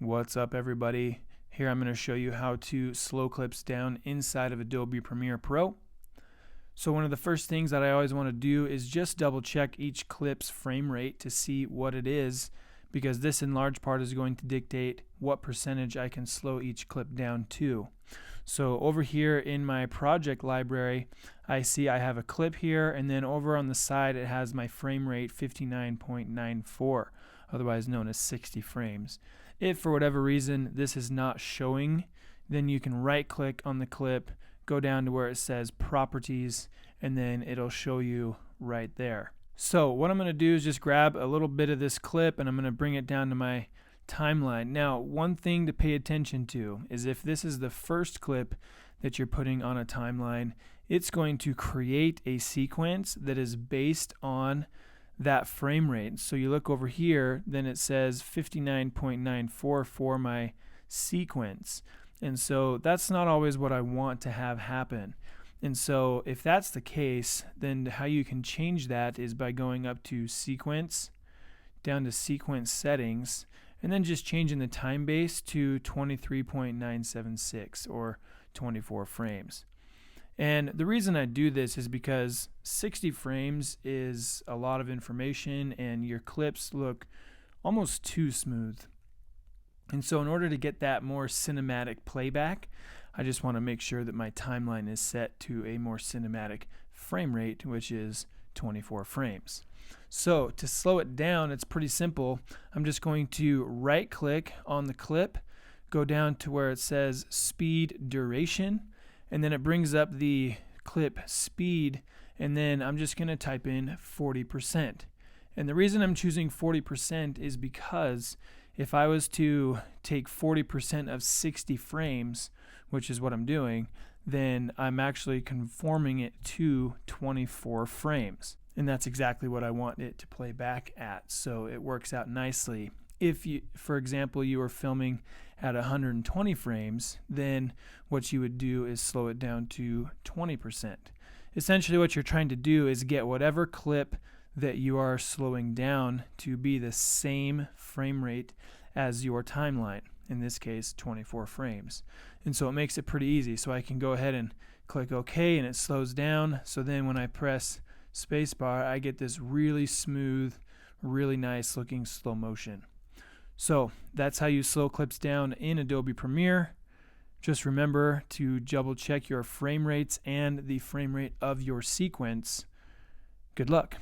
What's up, everybody? Here I'm going to show you how to slow clips down inside of Adobe Premiere Pro. So one of the first things that I always want to do is just double check each clip's frame rate to see what it is, because this in large part is going to dictate what percentage I can slow each clip down to. So over here in my project library, I see I have a clip here, and then over on the side it has my frame rate 59.94, otherwise known as 60 frames. If for whatever reason this is not showing, then you can right click on the clip, go down to where it says properties, and then it'll show you right there. So what I'm going to do is just grab a little bit of this clip and I'm going to bring it down to my timeline. Now, one thing to pay attention to is if this is the first clip that you're putting on a timeline, it's going to create a sequence that is based on that frame rate. So you look over here, then it says 59.94 for my sequence. And so that's not always what I want to have happen. And so if that's the case, then how you can change that is by going up to sequence, down to sequence settings, and then just changing the time base to 23.976 or 24 frames. And the reason I do this is because 60 frames is a lot of information and your clips look almost too smooth. And so in order to get that more cinematic playback, I just want to make sure that my timeline is set to a more cinematic frame rate, which is 24 frames. So to slow it down, it's pretty simple. I'm just going to right click on the clip, go down to where it says speed duration, and then it brings up the clip speed, and then I'm just going to type in 40%. And the reason I'm choosing 40% is because if I was to take 40% of 60 frames, which is what I'm doing, then I'm actually conforming it to 24 frames. And that's exactly what I want it to play back at. So it works out nicely. If you, for example, you were filming at 120 frames, then what you would do is slow it down to 20%. Essentially what you're trying to do is get whatever clip that you are slowing down to be the same frame rate as your timeline, in this case 24 frames. And so it makes it pretty easy. So I can go ahead and click OK and it slows down. So then when I press spacebar, I get this really smooth, really nice looking slow motion. So that's how you slow clips down in Adobe Premiere. Just remember to double check your frame rates and the frame rate of your sequence. Good luck.